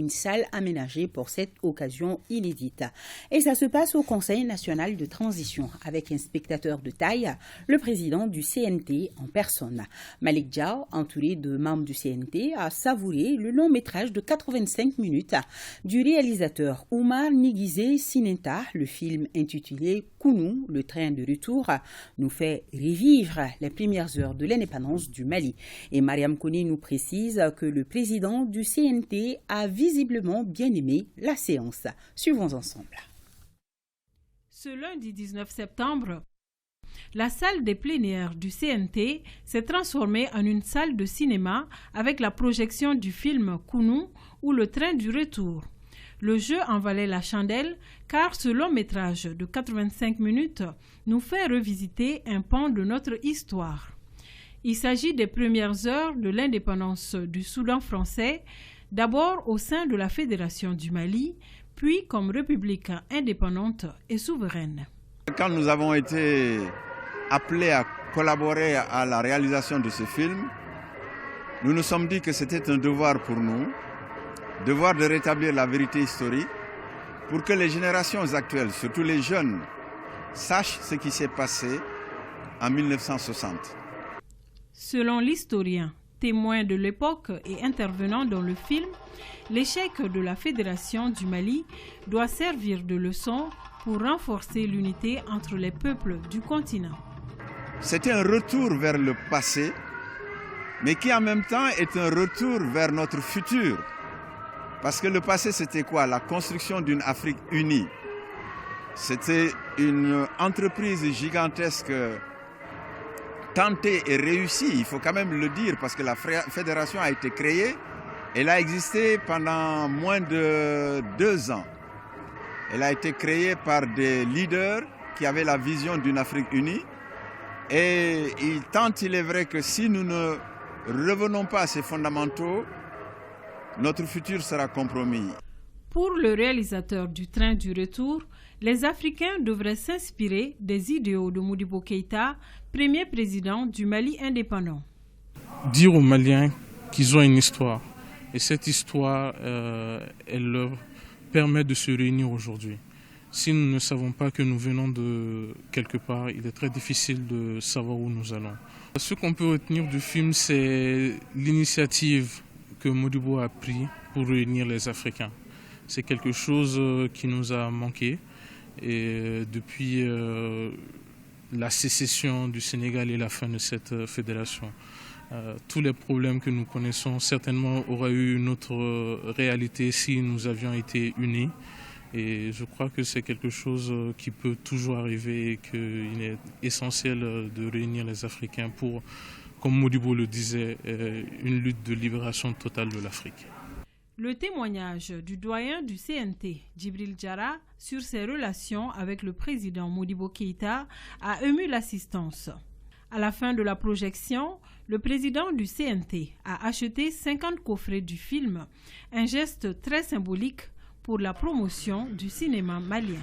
une salle aménagée pour cette occasion inédite. Et ça se passe au Conseil national de transition avec un spectateur de taille, le président du CNT en personne. Malik Diaw, entouré de membres du CNT, a savouré le long métrage de 85 minutes du réalisateur Oumar Nigizé Sinenta. Le film intitulé Kounou, le train de retour, nous fait revivre les premières heures de l'indépendance du Mali. Et Mariam Koni nous précise que le président du CNT a visiblement bien aimé la séance. Suivons ensemble. Ce lundi 19 septembre, la salle des plénières du CNT s'est transformée en une salle de cinéma avec la projection du film Kounou ou le train du retour. Le jeu en valait la chandelle car ce long métrage de 85 minutes nous fait revisiter un pan de notre histoire. Il s'agit des premières heures de l'indépendance du Soudan français, d'abord au sein de la Fédération du Mali, puis comme république indépendante et souveraine. Quand nous avons été appelés à collaborer à la réalisation de ce film, nous nous sommes dit que c'était un devoir pour nous, devoir de rétablir la vérité historique pour que les générations actuelles, surtout les jeunes, sachent ce qui s'est passé en 1960. Selon l'historien, témoin de l'époque et intervenant dans le film, l'échec de la Fédération du Mali doit servir de leçon pour renforcer l'unité entre les peuples du continent. C'était un retour vers le passé, mais qui en même temps est un retour vers notre futur. Parce que le passé, c'était quoi? La construction d'une Afrique unie. C'était une entreprise gigantesque, tentée et réussie, il faut quand même le dire, parce que la fédération a été créée. Elle a existé pendant moins de 2 ans. Elle a été créée par des leaders qui avaient la vision d'une Afrique unie. Et il est vrai que si nous ne revenons pas à ces fondamentaux, notre futur sera compromis. Pour le réalisateur du train du retour, les Africains devraient s'inspirer des idéaux de Modibo Keïta, premier président du Mali indépendant. Dire aux Maliens qu'ils ont une histoire. Et cette histoire, elle leur permet de se réunir aujourd'hui. Si nous ne savons pas que nous venons de quelque part, il est très difficile de savoir où nous allons. Ce qu'on peut retenir du film, c'est l'initiative que Modibo a pris pour réunir les Africains. C'est quelque chose qui nous a manqué. Et depuis la sécession du Sénégal et la fin de cette fédération, tous les problèmes que nous connaissons certainement auraient eu une autre réalité si nous avions été unis. Et je crois que c'est quelque chose qui peut toujours arriver et qu'il est essentiel de réunir les Africains pour, comme Modibo le disait, une lutte de libération totale de l'Afrique. Le témoignage du doyen du CNT, Djibril Diarra, sur ses relations avec le président Modibo Keïta a ému l'assistance. À la fin de la projection, le président du CNT a acheté 50 coffrets du film, un geste très symbolique pour la promotion du cinéma malien.